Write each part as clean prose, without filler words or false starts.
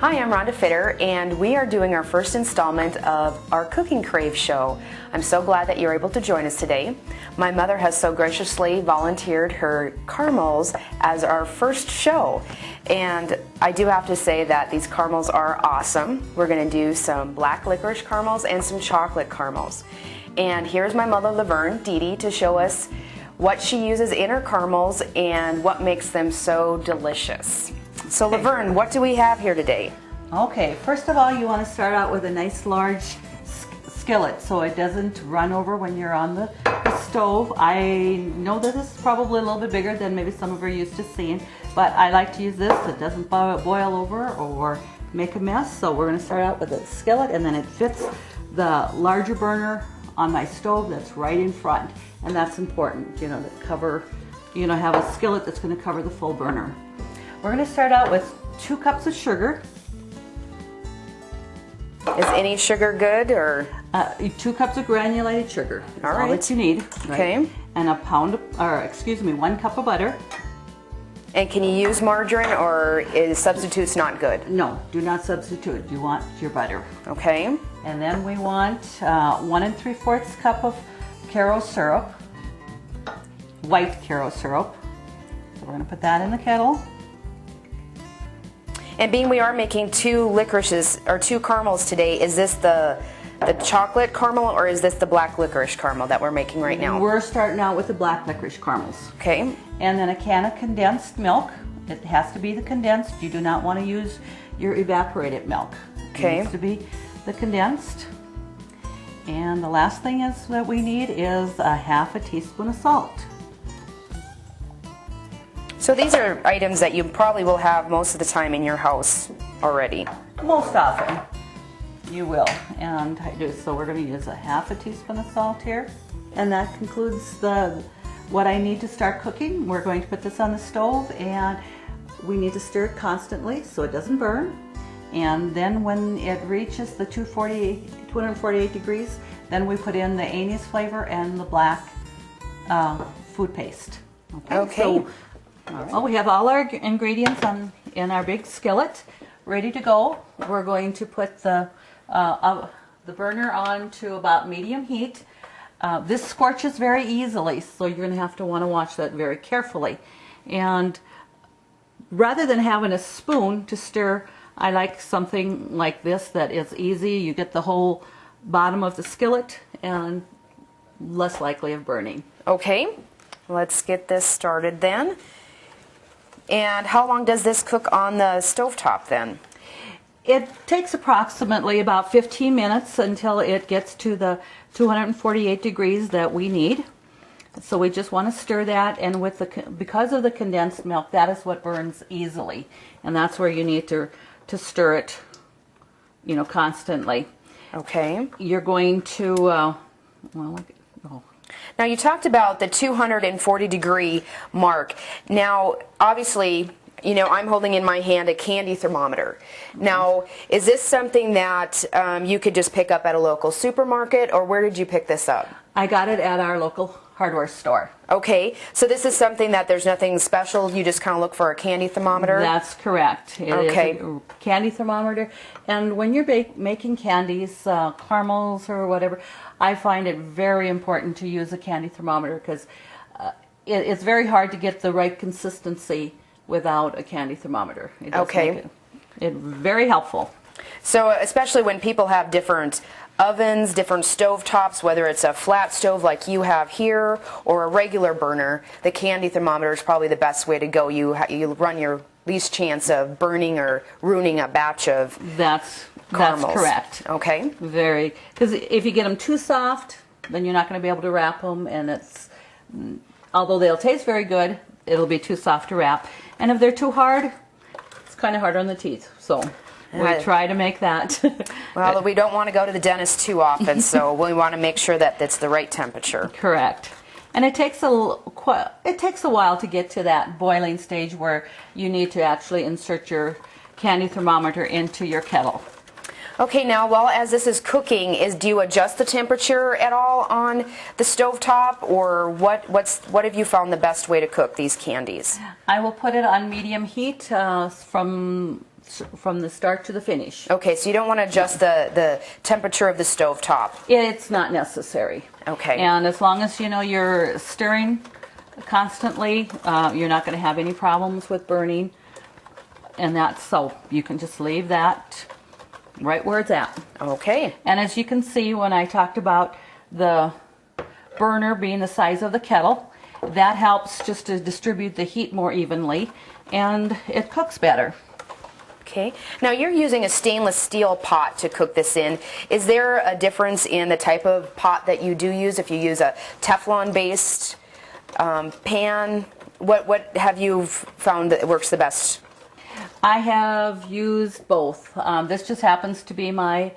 Hi, I'm Rhonda Fitter, and we are doing our first installment of our Cooking Crave show. I'm so glad that you're able to join us today. My mother has so graciously volunteered her caramels as our first show, and I do have to say that these caramels are awesome. We're going to do some black licorice caramels and some chocolate caramels. And here's my mother, Laverne, Dee Dee, to show us what she uses in her caramels and what makes them so delicious. So Laverne, what do we have here today? Okay, first of all, you want to start out with a nice large skillet so it doesn't run over when you're on the stove. I know that this is probably a little bit bigger than maybe some of you are used to seeing, but I like to use this. It doesn't boil over or make a mess. So we're going to start out with a skillet, and then it fits the larger burner on my stove that's right in front, and that's important, you know, to cover, you know, have a skillet that's going to cover the full burner. We're going to start out with 2 cups of sugar. Is any sugar good, or? 2 cups of granulated sugar. That's all that you need. Okay. Right? And 1 cup of butter. And can you use margarine, or is substitutes not good? No, do not substitute. You want your butter. Okay. And then we want 1 3/4 cup of Caro syrup, white Caro syrup. So we're going to put that in the kettle. And being we are making 2 licorices or 2 caramels today, is this the chocolate caramel, or is this the black licorice caramel that we're making right now? We're starting out with the black licorice caramels. Okay. And then a can of condensed milk. It has to be the condensed. You do not want to use your evaporated milk. Okay. It needs to be the condensed. And the last thing is that we need is a 1/2 teaspoon of salt. So these are items that you probably will have most of the time in your house already. Most often you will. And I do. So we're going to use a 1/2 teaspoon of salt here. And that concludes what I need to start cooking. We're going to put this on the stove, and we need to stir it constantly so it doesn't burn. And then when it reaches the 248 degrees, then we put in the anise flavor and the black food paste. Okay. So, well, we have all our ingredients in our big skillet ready to go. We're going to put the burner on to about medium heat. This scorches very easily, so you're going to have to want to watch that very carefully. And rather than having a spoon to stir, I like something like this that is easy. You get the whole bottom of the skillet and less likely of burning. Okay, let's get this started then. And how long does this cook on the stovetop then? It takes approximately about 15 minutes until it gets to the 248 degrees that we need. So we just want to stir that, and because of the condensed milk, that is what burns easily, and that's where you need to stir it, you know, constantly. Okay. You're going to Now you talked about the 240 degree mark. Now, obviously, you know, I'm holding in my hand a candy thermometer. Now, is this something that you could just pick up at a local supermarket, or where did you pick this up? I got it at our local hardware store. Okay, so this is something that there's nothing special, you just kind of look for a candy thermometer? That's correct. It okay. is a candy thermometer, and when you're making candies, caramels or whatever, I find it very important to use a candy thermometer because it's very hard to get the right consistency without a candy thermometer. It does make it very helpful. So especially when people have different ovens, different stove tops, whether it's a flat stove like you have here or a regular burner, the candy thermometer is probably the best way to go. You run your least chance of burning or ruining a batch of caramels. That's correct. Okay. Because if you get them too soft, then you're not going to be able to wrap them, and although they'll taste very good, it'll be too soft to wrap. And if they're too hard, it's kind of hard on the teeth. So we try to make that. Well, we don't want to go to the dentist too often, so we want to make sure that it's the right temperature. Correct. And it takes a while to get to that boiling stage where you need to actually insert your candy thermometer into your kettle. Okay, now while as this is cooking, do you adjust the temperature at all on the stovetop, or what have you found the best way to cook these candies? I will put it on medium heat from from the start to the finish. Okay, so you don't want to adjust the temperature of the stove top. It's not necessary. Okay. And as long as you know you're stirring constantly, you're not going to have any problems with burning. And that's so you can just leave that right where it's at. Okay. And as you can see, when I talked about the burner being the size of the kettle, that helps just to distribute the heat more evenly, and it cooks better. Okay. Now you're using a stainless steel pot to cook this in. Is there a difference in the type of pot that you do use? If you use a Teflon-based pan, what have you found that works the best? I have used both. This just happens to be my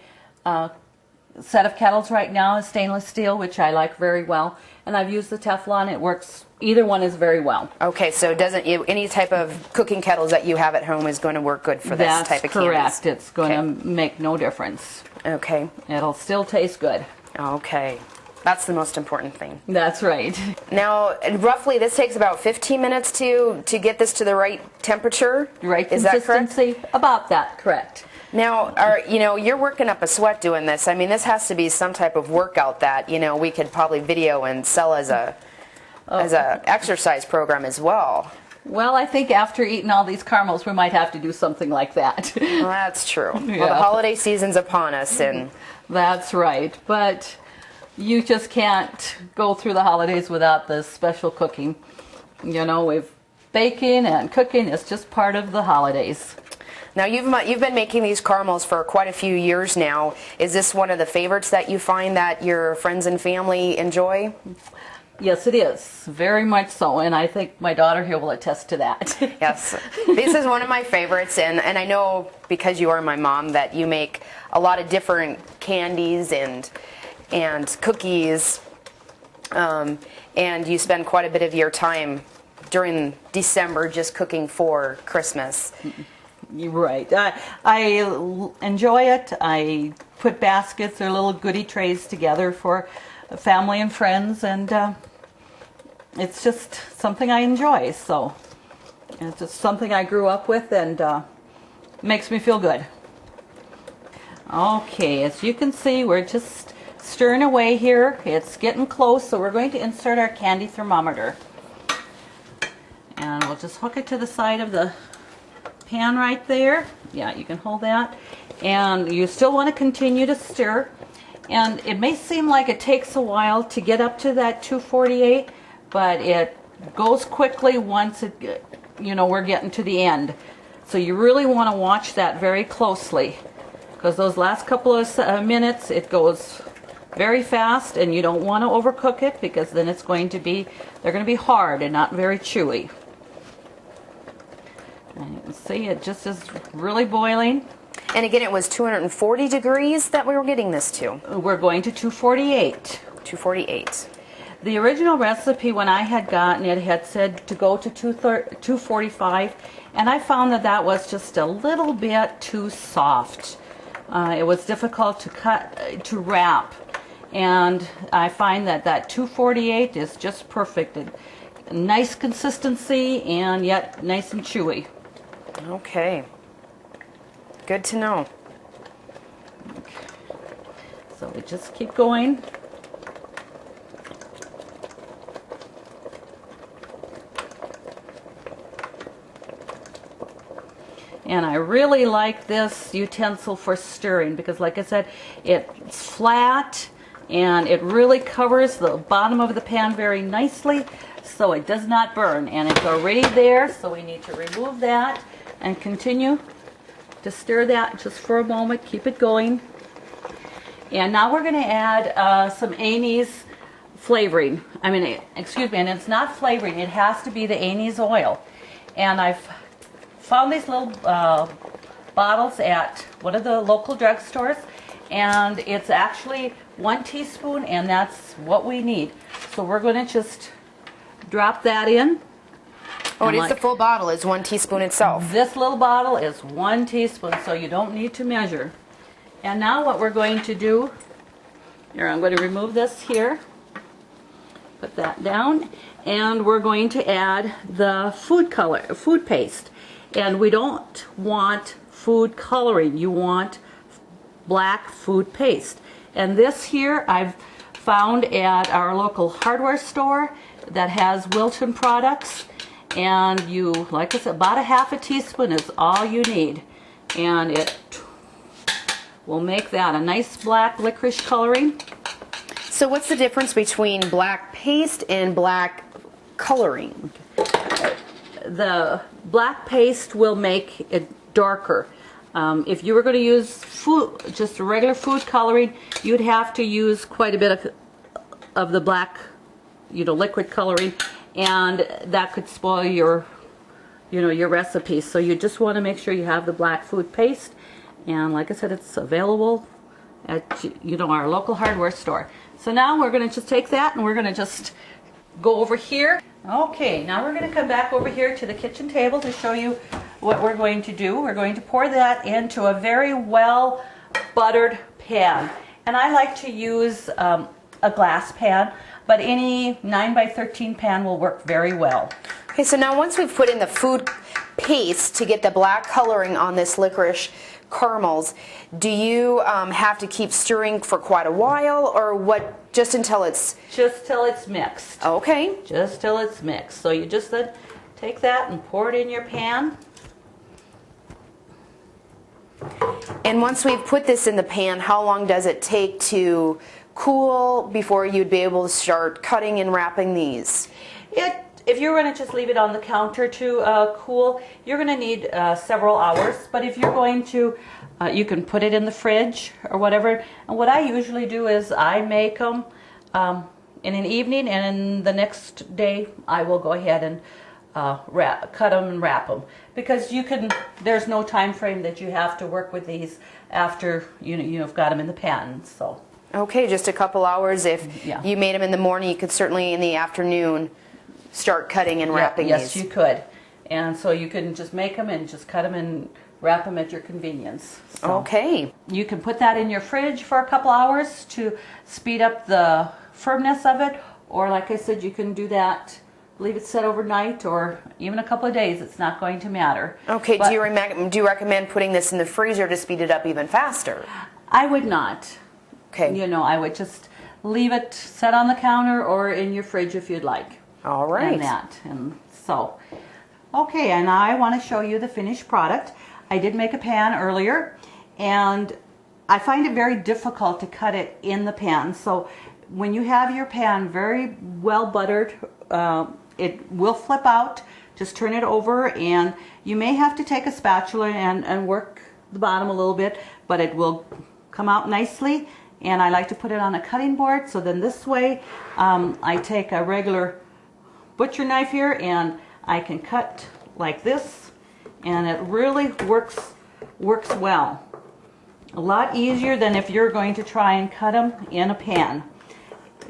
set of kettles right now, is stainless steel, which I like very well. And I've used the Teflon. It works, either one is very well. Okay, so any type of cooking kettles that you have at home is going to work good for this type of candies? That's correct. It's going to make no difference. Okay. It'll still taste good. Okay. That's the most important thing. That's right. Now, roughly, this takes about 15 minutes to get this to the right temperature. Right Is that correct? consistency. About that, correct. Now, you're working up a sweat doing this. I mean, this has to be some type of workout that we could probably video and sell as a exercise program as well. Well, I think after eating all these caramels, we might have to do something like that. Well, that's true. Yeah. Well, the holiday season's upon us, and that's right. But you just can't go through the holidays without this special cooking. We've baking and cooking is just part of the holidays. Now, you've been making these caramels for quite a few years now. Is this one of the favorites that you find that your friends and family enjoy? Yes, it is. Very much so. And I think my daughter here will attest to that. Yes. This is one of my favorites. And I know, because you are my mom, that you make a lot of different candies and cookies. And you spend quite a bit of your time during December just cooking for Christmas. You're right. I enjoy it. I put baskets or little goodie trays together for family and friends, and it's just something I enjoy. So it's just something I grew up with, and makes me feel good. Okay, as you can see, we're just stirring away here. It's getting close, so we're going to insert our candy thermometer. And we'll just hook it to the side of the pan right there. Yeah, you can hold that. And you still want to continue to stir. And it may seem like it takes a while to get up to that 248, but it goes quickly once we're getting to the end. So you really want to watch that very closely, because those last couple of minutes it goes very fast, and you don't want to overcook it, because then they're going to be hard and not very chewy. And you can see it just is really boiling. And again, it was 240 degrees that we were getting this to. We're going to 248. 248. The original recipe, when I had gotten it, had said to go to 245, and I found that was just a little bit too soft. It was difficult to wrap, and I find that 248 is just perfect. Nice consistency, and yet nice and chewy. Okay. Good to know. Okay. So we just keep going. And I really like this utensil for stirring, because like I said, it's flat and it really covers the bottom of the pan very nicely, so it does not burn. And it's already there, so we need to remove that and continue to stir that just for a moment. Keep it going. And now we're going to add some anise flavoring. And it's not flavoring, it has to be the anise oil. And I've found these little bottles at one of the local drugstores, and it's actually 1 teaspoon, and that's what we need. So we're going to just drop that in. Oh, it is the full bottle, is 1 teaspoon itself. This little bottle is 1 teaspoon, so you don't need to measure. And now what we're going to do, here, I'm going to remove this here, put that down, and we're going to add the food paste. And we don't want food coloring. You want black food paste. And this here I've found at our local hardware store that has Wilton products. And you, like I said, about a half a teaspoon is all you need. And it will make that a nice black licorice coloring. So what's the difference between black paste and black coloring? The black paste will make it darker. If you were going to use food, just a regular food coloring, you'd have to use quite a bit of the black, liquid coloring, and that could spoil your, your recipe. So you just want to make sure you have the black food paste, and like I said, it's available at our local hardware store. So now we're going to just take that and we're going to just go over here. Okay, now we're going to come back over here to the kitchen table to show you what we're going to do. We're going to pour that into a very well buttered pan. And I like to use a glass pan, but any 9x13 pan will work very well. Okay, so now once we've put in the food paste to get the black coloring on this licorice caramels, do you have to keep stirring for quite a while, or what, just until it's... Just till it's mixed. Okay. Just till it's mixed. So you just then take that and pour it in your pan. And once we've put this in the pan, how long does it take to cool before you'd be able to start cutting and wrapping these? If you're going to just leave it on the counter to cool, you're going to need several hours. But if you're going to, you can put it in the fridge or whatever. And what I usually do is I make them in an evening, and the next day I will go ahead and cut them and wrap them. Because there's no time frame that you have to work with these after you've got them in the pan. So. Okay, just a couple hours. If you made them in the morning, you could certainly in the afternoon start cutting and wrapping these. Yes, you could. And so you can just make them and just cut them and wrap them at your convenience. So okay. You can put that in your fridge for a couple hours to speed up the firmness of it. Or like I said, you can do that, leave it set overnight or even a couple of days. It's not going to matter. Okay, do you recommend putting this in the freezer to speed it up even faster? I would not. Okay. I would just leave it set on the counter or in your fridge if you'd like. All right. Okay, and I want to show you the finished product. I did make a pan earlier, and I find it very difficult to cut it in the pan. So when you have your pan very well buttered, it will flip out. Just turn it over, and you may have to take a spatula and work the bottom a little bit, but it will come out nicely. And I like to put it on a cutting board, so then this way I take a regular butcher knife here and I can cut like this, and it really works well. A lot easier than if you're going to try and cut them in a pan.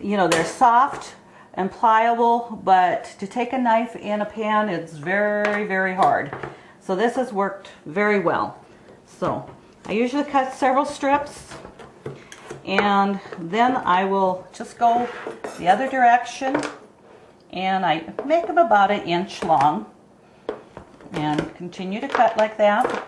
They're soft and pliable, but to take a knife in a pan, it's very, very hard. So this has worked very well. So I usually cut several strips, and then I will just go the other direction, and I make them about 1 inch long and continue to cut like that.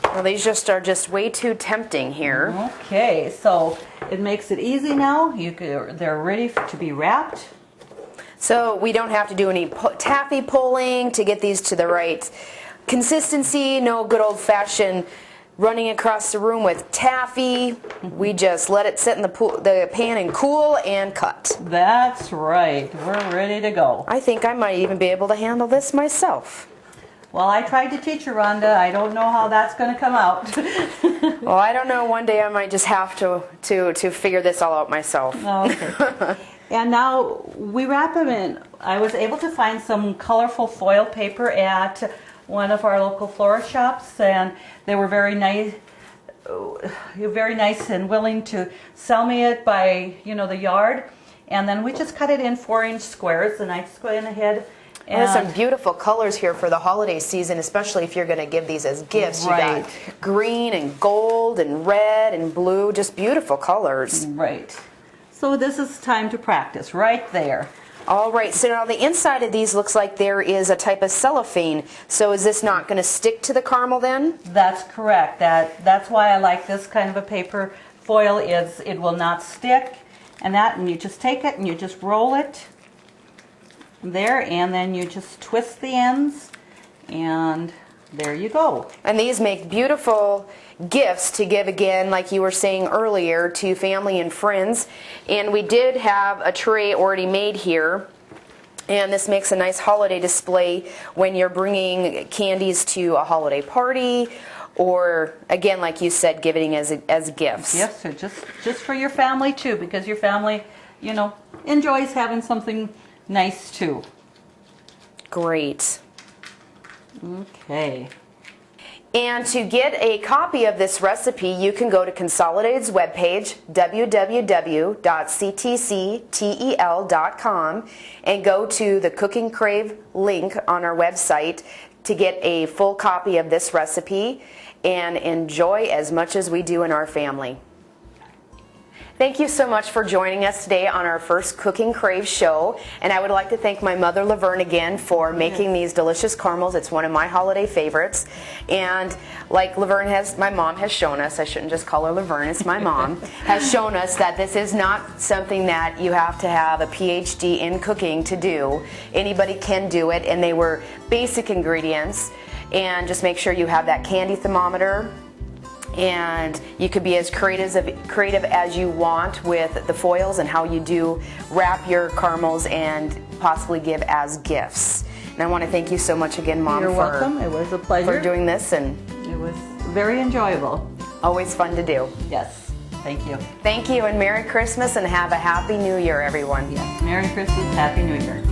Well, these are just way too tempting here. Okay, so it makes it easy now. They're ready to be wrapped. So we don't have to do any taffy pulling to get these to the right consistency. No good old-fashioned running across the room with taffy. We just let it sit in the pan and cool and cut. That's right. We're ready to go. I think I might even be able to handle this myself. Well, I tried to teach you, Rhonda. I don't know how that's going to come out. Well, I don't know. One day I might just have to figure this all out myself. Okay. And now we wrap them in. I was able to find some colorful foil paper at one of our local florist shops, and they were very nice and willing to sell me it by the yard. And then we just cut it in 4-inch squares, and I just went ahead. And there's some beautiful colors here for the holiday season, especially if you're going to give these as gifts. Right. You got green and gold and red and blue, just beautiful colors. Right. So this is time to practice right there. All right, so now the inside of these looks like there is a type of cellophane. So is this not going to stick to the caramel then? That's correct. That's why I like this kind of a paper foil, is it will not stick. And you just take it and you just roll it there, and then you just twist the ends, and there you go. And these make beautiful gifts to give, again, like you were saying earlier, to family and friends. And we did have a tray already made here, and this makes a nice holiday display when you're bringing candies to a holiday party, or again, like you said, giving as gifts. Yes, or just for your family too, because your family, you know, enjoys having something nice too. Great. Okay. And to get a copy of this recipe, you can go to Consolidated's webpage, www.ctctel.com, and go to the Cooking Crave link on our website to get a full copy of this recipe and enjoy as much as we do in our family. Thank you so much for joining us today on our first Cooking Crave show. And I would like to thank my mother, Laverne, again for making these delicious caramels. It's one of my holiday favorites. And like Laverne my mom has shown us, I shouldn't just call her Laverne, it's my mom, has shown us that this is not something that you have to have a PhD in cooking to do. Anybody can do it, and they were basic ingredients. And just make sure you have that candy thermometer. And you could be as creative as you want with the foils and how you do wrap your caramels and possibly give as gifts. And I want to thank you so much again, Mom. You're welcome. It was a pleasure. For doing this, and it was very enjoyable. Always fun to do. Yes. Thank you. Thank you, and Merry Christmas, and have a Happy New Year, everyone. Yes. Merry Christmas, Happy New Year.